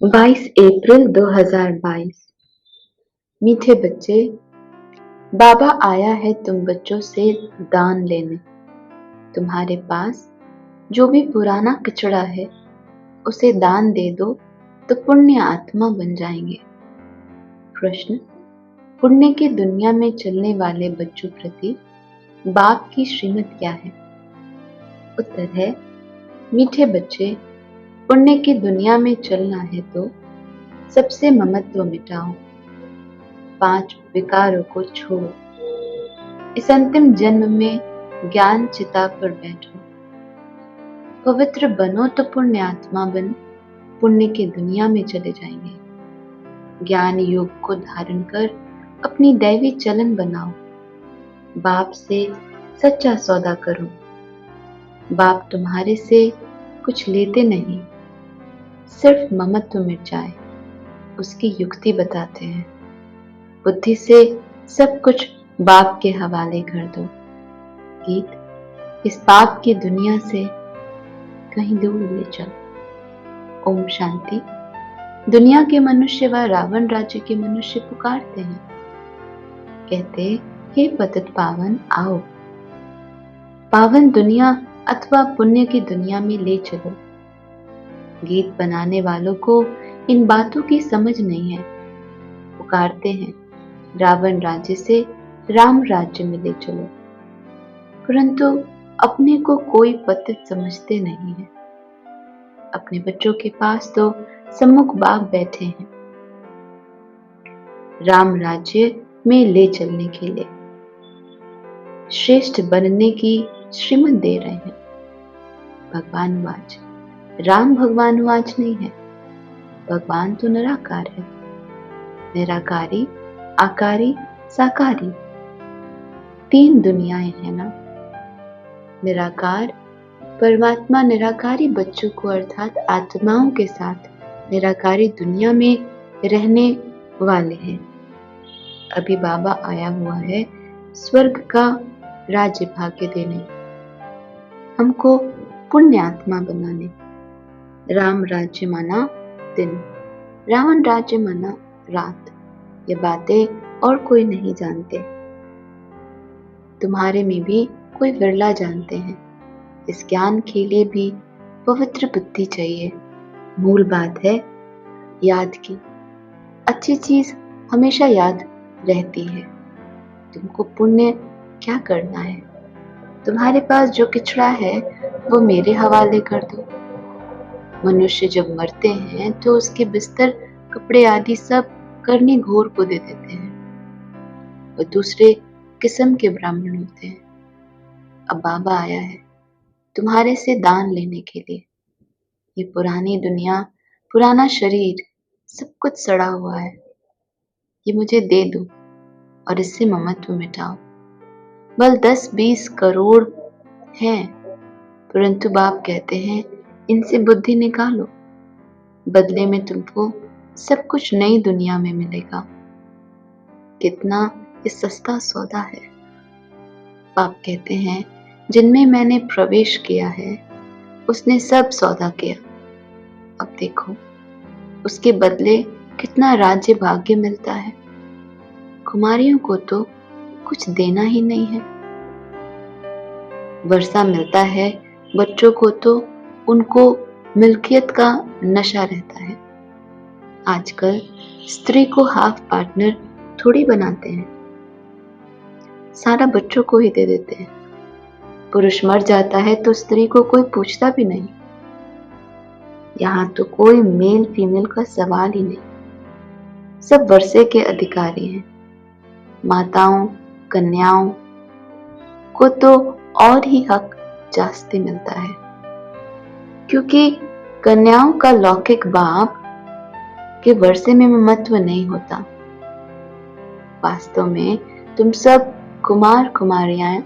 22 अप्रैल 2022। मीठे बच्चे, बाबा आया है तुम बच्चों से दान लेने। तुम्हारे पास जो भी पुराना कचरा है उसे दान दे दो तो पुण्य आत्मा बन जाएंगे। प्रश्न: पुण्य की दुनिया में चलने वाले बच्चों प्रति बाप की श्रीमत क्या है? उत्तर है: मीठे बच्चे, पुण्य की दुनिया में चलना है तो सबसे ममत्व मिटाओ, 5 विकारों को छोड़ो, इस अंतिम जन्म में ज्ञान चिता पर बैठो, पवित्र बनो तो पुण्य आत्मा बन पुण्य की दुनिया में चले जाएंगे। ज्ञान योग को धारण कर अपनी दैवी चलन बनाओ, बाप से सच्चा सौदा करो। बाप तुम्हारे से कुछ लेते नहीं, सिर्फ ममत्व मिट जाए उसकी युक्ति बताते हैं। बुद्धि से सब कुछ बाप के हवाले कर दो। गीत: इस पाप की दुनिया से कहीं दूर ले चल। ओम शांति। दुनिया के मनुष्य व रावण राज्य के मनुष्य पुकारते हैं, कहते, हे पतित पावन आओ, पावन दुनिया अथवा पुण्य की दुनिया में ले चलो। गीत बनाने वालों को इन बातों की समझ नहीं है। पुकारते हैं रावण राज्य से राम राज्य में ले चलो, परंतु अपने को कोई पतित समझते नहीं है। अपने बच्चों के पास तो सम्मुख बाप बैठे हैं, राम राज्य में ले चलने के लिए श्रेष्ठ बनने की श्रीमत दे रहे हैं। भगवान वाच, राम भगवान वाच नहीं है। भगवान तो निराकार है, निराकारी, आकारी, साकारी, 3 दुनियाएं हैं ना। निराकार परमात्मा निराकारी बच्चों को अर्थात आत्माओं के साथ निराकारी दुनिया में रहने वाले हैं। अभी बाबा आया हुआ है स्वर्ग का राज्य भाग्य देने, हमको पुण्य आत्मा बनाने। राम राज्य माना दिन, रावण राज्य माना रात। ये बातें और कोई नहीं जानते, तुम्हारे में भी कोई विरला जानते हैं। इस ज्ञान के लिए भी पवित्र बुद्धि चाहिए। मूल बात है याद की। अच्छी चीज हमेशा याद रहती है। तुमको पुण्य क्या करना है? तुम्हारे पास जो कचरा है वो मेरे हवाले कर दो। मनुष्य जब मरते हैं तो उसके बिस्तर, कपड़े आदि सब करनी घोर को दे देते हैं। वो दूसरे किस्म के ब्राह्मण होते हैं। अब बाबा आया है तुम्हारे से दान लेने के लिए। ये पुरानी दुनिया, पुराना शरीर, सब कुछ सड़ा हुआ है। ये मुझे दे दो और इससे ममत्व मिटाओ। बल 10-20 करोड़ हैं, परंतु बाप कहते हैं इनसे बुद्धि निकालो, बदले में तुमको सब कुछ नई दुनिया में मिलेगा। कितना ये सस्ता सौदा है। बाप कहते हैं जिनमें मैंने प्रवेश किया है उसने सब सौदा किया। अब देखो उसके बदले कितना राज्य भाग्य मिलता है। कुमारियों को तो कुछ देना ही नहीं है। वर्षा मिलता है बच्चों को तो उनको मिल्कियत का नशा रहता है। आजकल स्त्री को हाफ पार्टनर थोड़ी बनाते हैं, सारा बच्चों को ही दे देते हैं। पुरुष मर जाता है तो स्त्री को कोई पूछता भी नहीं। यहाँ तो कोई मेल फीमेल का सवाल ही नहीं, सब वर्षे के अधिकारी हैं। माताओं, कन्याओं को तो और ही हक जास्ती मिलता है, क्योंकि कन्याओं का लौकिक बाप के वर्षे में महत्व नहीं होता। वास्तव में तुम सब कुमार कुमारियां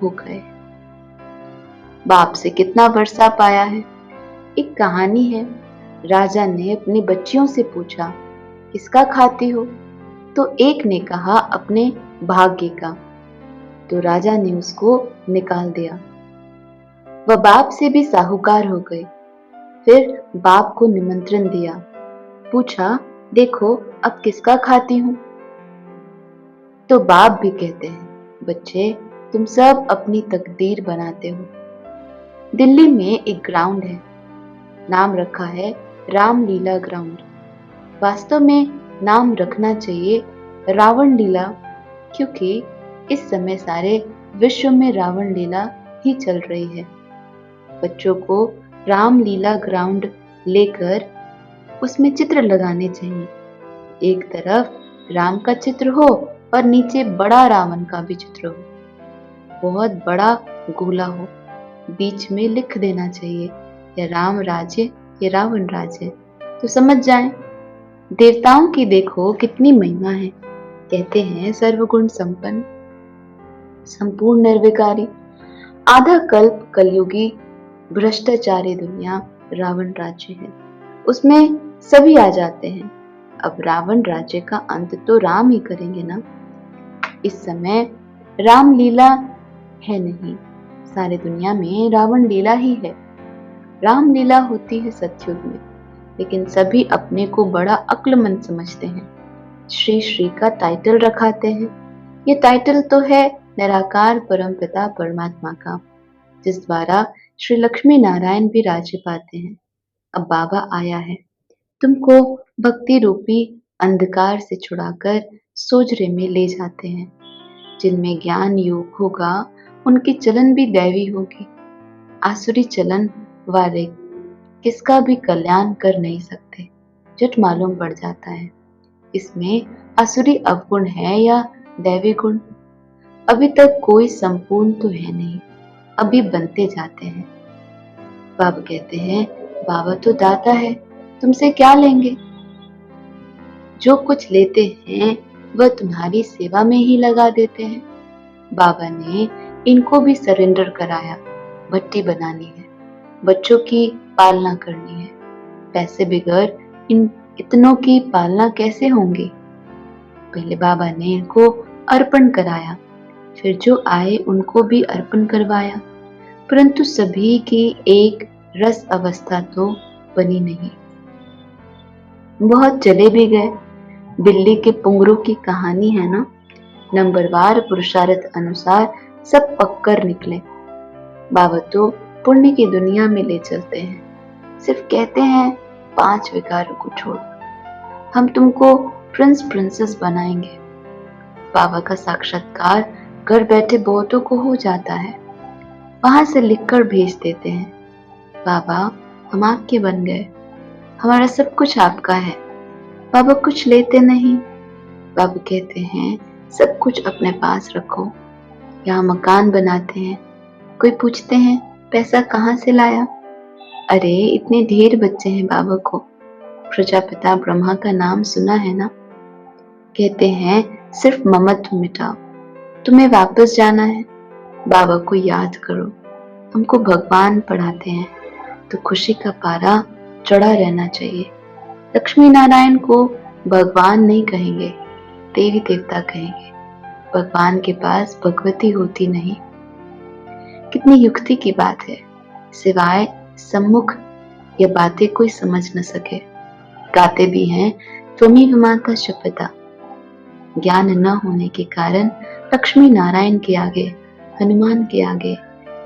हो गए। बाप से कितना वर्षा पाया है। एक कहानी है, राजा ने अपनी बच्चियों से पूछा किसका खाती हो, तो एक ने कहा अपने भाग्य का, तो राजा ने उसको निकाल दिया। वह बाप से भी साहूकार हो गई। फिर बाप को निमंत्रण दिया, पूछा, देखो अब किसका खाती हूँ। तो बाप भी कहते हैं, बच्चे तुम सब अपनी तकदीर बनाते हो। दिल्ली में एक ग्राउंड है, नाम रखा है रामलीला ग्राउंड। वास्तव में नाम रखना चाहिए रावण लीला, क्योंकि इस समय सारे विश्व में रावण लीला ही चल रही है। बच्चों को रामलीला ग्राउंड लेकर उसमें चित्र लगाने चाहिए। एक तरफ राम का चित्र हो और नीचे बड़ा रावण का भी चित्र हो, बहुत बड़ा गोला हो। बीच में लिख देना चाहिए, या राम राज्य या रावण राज्य, तो समझ जाएं। देवताओं की देखो कितनी महिमा है। कहते हैं सर्वगुण संपन्न, संपूर्ण निर्विकारी, आधा कल्प कलयुगी भ्रष्टाचारी दुनिया रावण राज्य है। उसमें सभी आ जाते हैं। अब रावण राज्य का अंत तो राम ही करेंगे ना। इस समय रामलीला है नहीं, सारी दुनिया में रावण लीला ही है। रामलीला होती है सतयुग में, लेकिन सभी अपने को बड़ा अक्लमंद समझते हैं। श्री श्री का टाइटल रखाते हैं। ये टाइटल तो है निराकार परमपिता परमात्मा का, जिस द्वारा श्री लक्ष्मी नारायण भी राज्य पाते हैं। अब बाबा आया है, तुमको भक्ति रूपी अंधकार से छुड़ाकर सोजरे में ले जाते हैं। जिनमें ज्ञान योग होगा उनकी चलन भी दैवी होगी। आसुरी चलन वाले किसका भी कल्याण कर नहीं सकते, झट मालूम पड़ जाता है। इसमें आसुरी अवगुण है या दैवी गुण, अभी तक कोई संपूर्ण तो है नहीं, अभी बनते जाते हैं। बाबा कहते हैं, बाबा तो दाता है, तुमसे क्या लेंगे। जो कुछ लेते हैं वह तुम्हारी सेवा में ही लगा देते हैं। बाबा ने इनको भी सरेंडर कराया। भट्टी बनानी है, बच्चों की पालना करनी है। पैसे बगैर इन इतनों की पालना कैसे होंगी। पहले बाबा ने इनको अर्पण कराया, फिर जो आए उनको भी अर्पण करवाया, परंतु सभी की एक रस अवस्था तो बनी नहीं। बहुत चले भी गए। बिल्ली के पुंगरों की कहानी है ना। नंबरवार पुरुषार्थ अनुसार सब पककर निकले। बाबा तो पुण्य की दुनिया में ले चलते हैं। सिर्फ कहते हैं 5 विकारों को छोड़, हम तुमको प्रिंस प्रिंसेस बनाएंगे। बाबा का साक्षात्कार घर बैठे बहुतों को हो जाता है। वहां से लिखकर भेज देते हैं, बाबा हम आपके बन गए, हमारा सब कुछ आपका है। बाबा कुछ लेते नहीं। बाबा कहते हैं सब कुछ अपने पास रखो। यहाँ मकान बनाते हैं। कोई पूछते हैं पैसा कहाँ से लाया। अरे इतने ढेर बच्चे हैं बाबा को। प्रजापिता ब्रह्मा का नाम सुना है ना। कहते हैं सिर्फ ममत्व मिटाओ, तुम्हें वापस जाना है। बाबा को याद करो। हमको भगवान पढ़ाते हैं तो खुशी का पारा चढ़ा रहना चाहिए। लक्ष्मी नारायण को भगवान नहीं कहेंगे, देवी देवता कहेंगे। भगवान के पास भगवती होती नहीं। कितनी युक्ति की बात है, सिवाय सम्मुख ये बातें कोई समझ न सके। गाते भी हैं त्वमेव माता शपथा। ज्ञान न होने के कारण लक्ष्मी नारायण के आगे, हनुमान के आगे,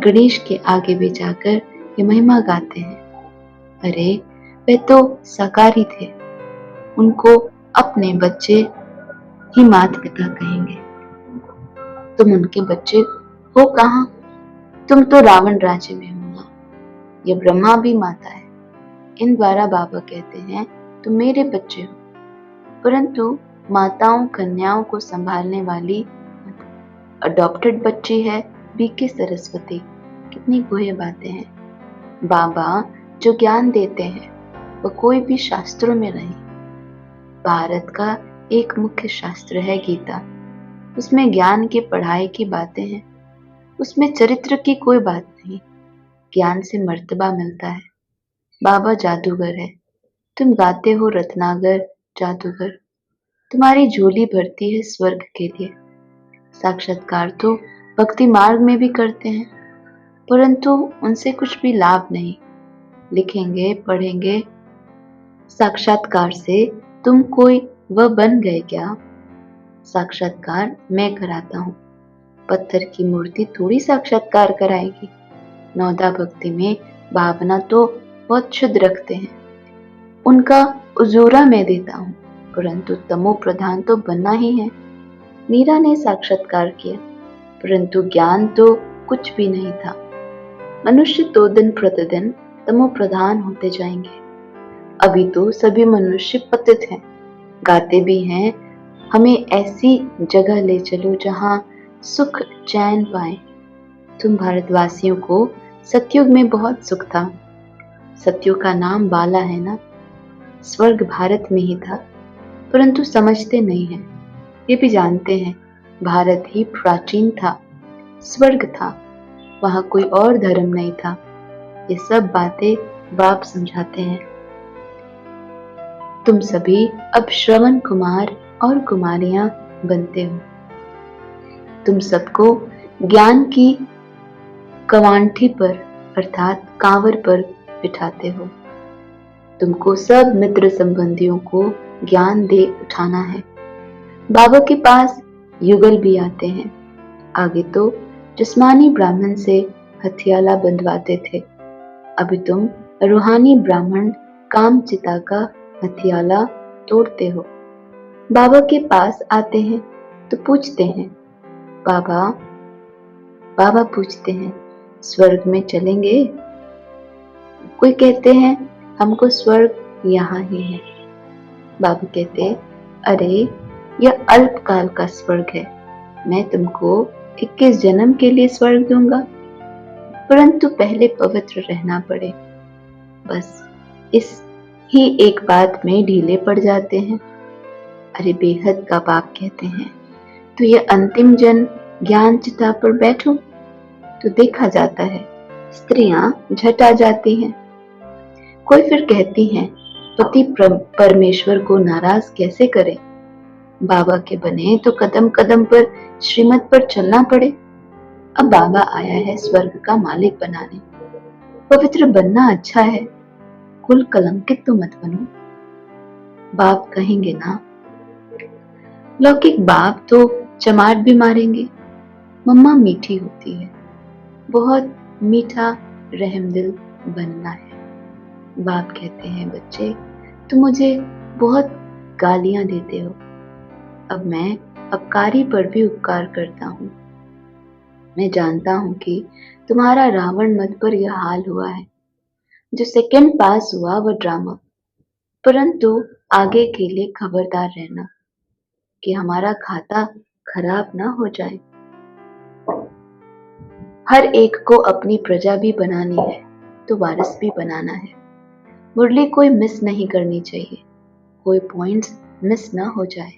गणेश के आगे भी जाकर ये महिमा गाते हैं। अरे वे तो साकारी थे, उनको अपने बच्चे ही माता पिता कहेंगे। तुम उनके बच्चे हो कहाँ। तुम तो रावण राज्य में हो ना। ये ब्रह्मा भी माता है। इन द्वारा बाबा कहते हैं तुम मेरे बच्चे हो, परंतु माताओं कन्याओं को संभालने वाली अडॉप्टेड बच्ची है बीके सरस्वती। कितनी गुह्य बातें हैं। बाबा जो ज्ञान देते हैं वह कोई भी शास्त्रों में नहीं। भारत का एक मुख्य शास्त्र है गीता। उसमें ज्ञान की पढ़ाई की बातें हैं। उसमें चरित्र की कोई बात नहीं। ज्ञान से मर्तबा मिलता है। बाबा जादूगर है। तुम गाते हो रत्नागर जादूगर। तुम्हारी झोली भरती है स्वर्ग के लिए। साक्षात्कार तो भक्ति मार्ग में भी करते हैं, परंतु उनसे कुछ भी लाभ नहीं। लिखेंगे पढ़ेंगे साक्षात्कार से तुम कोई वह बन गए क्या? साक्षात्कार मैं कराता हूँ। पत्थर की मूर्ति थोड़ी साक्षात्कार कराएगी। नौदा भक्ति में भावना तो बहुत शुद्ध रखते हैं, उनका उजूरा मैं देता हूँ, परंतु तमो प्रधान तो बनना ही है। मीरा ने साक्षात्कार किया, परंतु ज्ञान तो कुछ भी नहीं था। मनुष्य तो दिन प्रतिदिन तमो प्रधान होते जाएंगे। अभी तो सभी मनुष्य पतित हैं, गाते भी हैं, हमें ऐसी जगह ले चलो जहां सुख चैन पाए। तुम भारतवासियों को सतयुग में बहुत सुख था। सतयुग का नाम बाला है ना। स्वर्ग भारत में ही था, परंतु समझते नहीं हैं। ये भी जानते हैं भारत ही प्राचीन था, स्वर्ग था, वहां कोई और धर्म नहीं था। ये सब बातें बाप समझाते हैं। तुम सभी अब श्रवण कुमार और कुमारियां बनते हो। तुम सबको ज्ञान की कवांठी पर अर्थात कांवर पर बिठाते हो। तुमको सब मित्र संबंधियों को ज्ञान दे उठाना है। बाबा के पास युगल भी आते हैं। आगे तो जिस्मानी ब्राह्मण से हथियाला बंधवाते थे, अभी तुम रूहानी ब्राह्मण काम चिता का हथियाला तोड़ते हो। बाबा के पास आते हैं तो पूछते हैं, बाबा बाबा पूछते हैं, स्वर्ग में चलेंगे? कोई कहते हैं हमको स्वर्ग यहाँ ही है। बाबा कहते, अरे यह अल्पकाल का स्वर्ग है, मैं तुमको 21 जन्म के लिए स्वर्ग दूंगा, परंतु पहले पवित्र रहना पड़े। बस इस ही एक बात में ढीले पड़ जाते हैं। अरे बेहद का बाप कहते हैं, तो यह अंतिम जन्म ज्ञान चिता पर बैठो तो देखा जाता है स्त्रियां झट आ जाती हैं। कोई फिर कहती हैं पति परमेश्वर को नाराज कैसे करे? बाबा के बने तो कदम कदम पर श्रीमत पर चलना पड़े। अब बाबा आया है स्वर्ग का मालिक बनाने। पवित्र बनना अच्छा है, कुल कलंकित तो मत बनो। बाप कहेंगे ना। लौकिक बाप तो चमाट भी मारेंगे। मम्मा मीठी होती है, बहुत मीठा रहमदिल बनना है। बाप कहते हैं, बच्चे तुम मुझे बहुत गालियां देते हो, अब मैं अपकारी पर भी उपकार करता हूँ। मैं जानता हूँ कि तुम्हारा रावण मत पर यह हाल हुआ है। जो सेकंड पास हुआ वह ड्रामा, परंतु आगे के लिए खबरदार रहना कि हमारा खाता खराब ना हो जाए। हर एक को अपनी प्रजा भी बनानी है तो वारिस भी बनाना है। मुरली कोई मिस नहीं करनी चाहिए, कोई पॉइंट्स मिस ना हो जाए।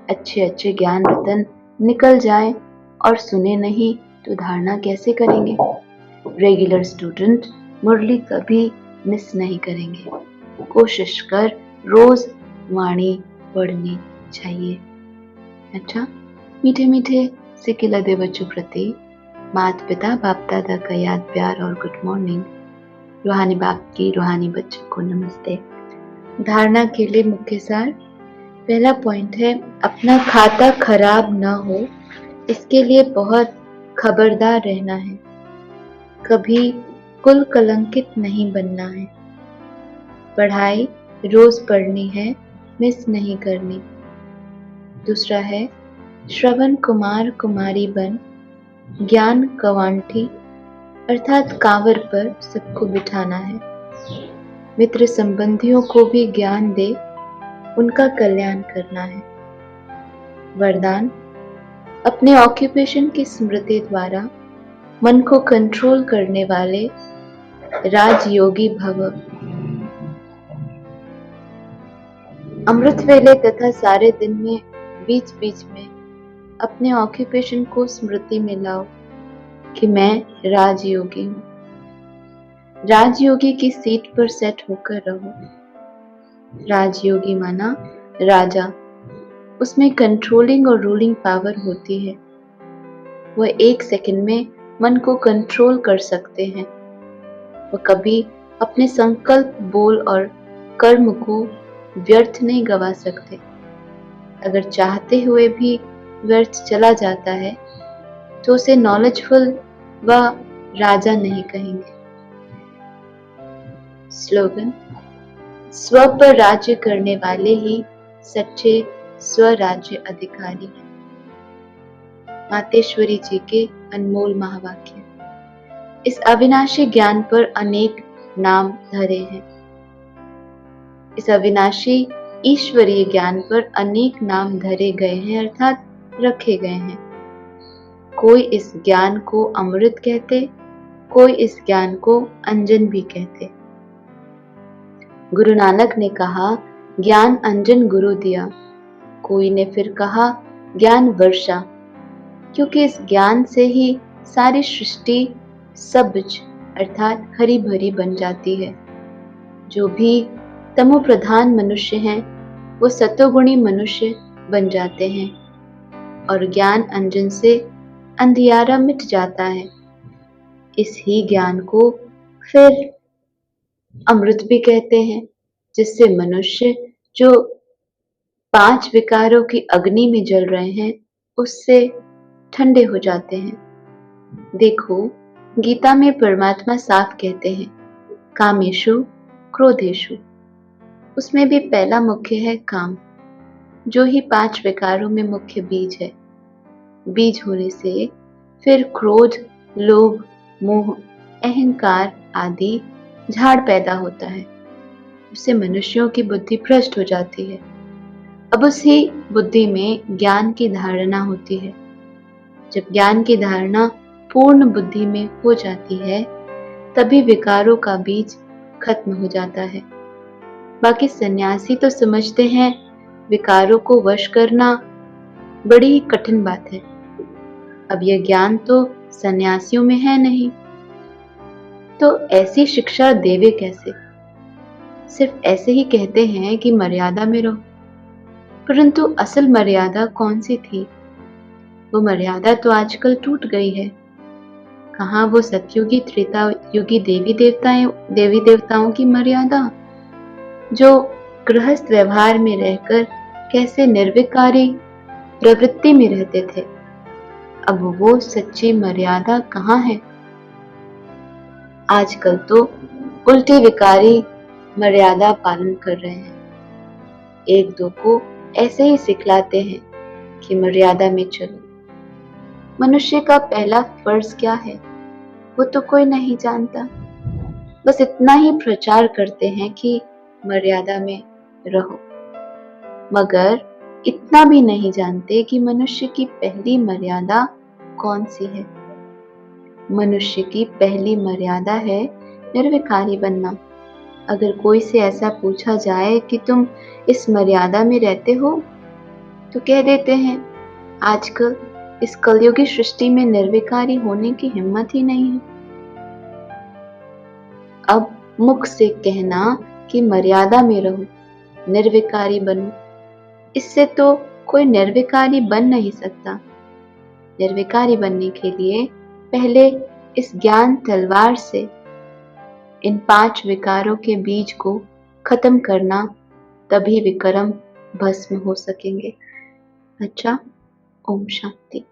अच्छे अच्छे ज्ञान रतन निकल जाए और सुने नहीं तो धारणा कैसे करेंगे? रेगुलर स्टूडेंट मुरली कभी मिस नहीं करेंगे। कोशिश कर रोज वाणी पढ़नी चाहिए। अच्छा, मीठे मीठे सिकिलदे बच्चों प्रति माता पिता बाप दादा का याद प्यार और गुड मॉर्निंग। रूहानी बाप की रूहानी बच्चों को नमस्ते। धारणा के लिए मुख्य सार, पहला पॉइंट है अपना खाता खराब ना हो, इसके लिए बहुत खबरदार रहना है। कभी कुल कलंकित नहीं बनना है। पढ़ाई रोज पढ़नी है, मिस नहीं करनी। दूसरा है श्रवण कुमार कुमारी बन ज्ञान कवांठी अर्थात कांवर पर सबको बिठाना है। मित्र संबंधियों को भी ज्ञान दे, उनका कल्याण करना है। वरदान, अपने ऑक्यूपेशन की स्मृति द्वारा मन को कंट्रोल करने वाले राजयोगी भव। अमृत वेले तथा सारे दिन में बीच बीच में अपने ऑक्यूपेशन को स्मृति में लाओ कि मैं राजयोगी हूँ। राजयोगी की सीट पर सेट होकर रहो। राजयोगी माना राजा, उसमें कंट्रोलिंग और रूलिंग पावर होती है। वह 1 सेकंड में मन को कंट्रोल कर सकते हैं। वह कभी अपने संकल्प बोल और कर्म को व्यर्थ नहीं गवा सकते। अगर चाहते हुए भी व्यर्थ चला जाता है तो उसे नॉलेजफुल व राजा नहीं कहेंगे। स्लोगन: स्व पर राज्य करने वाले ही सच्चे स्वराज्य अधिकारी हैं। मातेश्वरी जी के अनमोल महावाक्य। इस अविनाशी ज्ञान पर अनेक नाम धरे हैं। इस अविनाशी ईश्वरीय ज्ञान पर अनेक नाम धरे गए हैं, अर्थात रखे गए हैं। कोई इस ज्ञान को अमृत कहते, कोई इस ज्ञान को अंजन भी कहते। गुरु नानक ने कहा, ज्ञान अंजन गुरु दिया। कोई ने फिर कहा, ज्ञान वर्षा, क्योंकि इस ज्ञान से ही सारी सृष्टि सबज अर्थात हरी भरी बन जाती है। जो भी तमो प्रधान मनुष्य हैं वो सतोगुणी मनुष्य बन जाते हैं और ज्ञान अंजन से अंधियारा मिट जाता है। इस ही ज्ञान को फिर अमृत भी कहते हैं, जिससे मनुष्य जो 5 विकारों की अग्नि में जल रहे हैं उससे ठंडे हो जाते हैं। देखो, गीता में परमात्मा साफ कहते हैं, कामेषु क्रोधेषु। उसमें भी पहला मुख्य है काम, जो ही 5 विकारों में मुख्य बीज है। बीज होने से फिर क्रोध, लोभ, मोह, अहंकार आदि झाड़ पैदा होता है। उससे मनुष्यों की बुद्धि भ्रष्ट हो जाती है। अब उसी बुद्धि में ज्ञान की धारणा होती है। जब ज्ञान की धारणा पूर्ण बुद्धि में हो जाती है तभी विकारों का बीज खत्म हो जाता है। बाकी सन्यासी तो समझते हैं विकारों को वश करना बड़ी ही कठिन बात है। अब यह ज्ञान तो सन्यासियों में है नहीं, तो ऐसी शिक्षा देवे कैसे? सिर्फ ऐसे ही कहते हैं कि मर्यादा में रहो, परंतु असल मर्यादा कौन सी थी? वो मर्यादा तो आजकल टूट गई है। कहाँ वो सतयुगी त्रेता युगी देवी देवताओं की मर्यादा, जो गृहस्थ व्यवहार में रहकर कैसे निर्विकारी प्रवृत्ति में रहते थे। अब वो सच्ची मर्यादा कहाँ है? आजकल तो उल्टी विकारी मर्यादा पालन कर रहे हैं। एक दो को ऐसे ही सिखलाते हैं कि मर्यादा में चलो। मनुष्य का पहला फर्ज क्या है वो तो कोई नहीं जानता। बस इतना ही प्रचार करते हैं कि मर्यादा में रहो, मगर इतना भी नहीं जानते कि मनुष्य की पहली मर्यादा कौन सी है। मनुष्य की पहली मर्यादा है निर्विकारी बनना। अगर कोई से ऐसा पूछा जाए कि तुम इस मर्यादा में रहते हो, तो कह देते हैं आजकल इस कलयुगी सृष्टि में निर्विकारी होने की हिम्मत ही नहीं है। अब मुख से कहना कि मर्यादा में रहो, निर्विकारी बनो, इससे तो कोई निर्विकारी बन नहीं सकता। निर्विकारी बनने के लिए पहले इस ज्ञान तलवार से इन 5 विकारों के बीज को खत्म करना, तभी विक्रम भस्म हो सकेंगे। अच्छा, ओम शांति।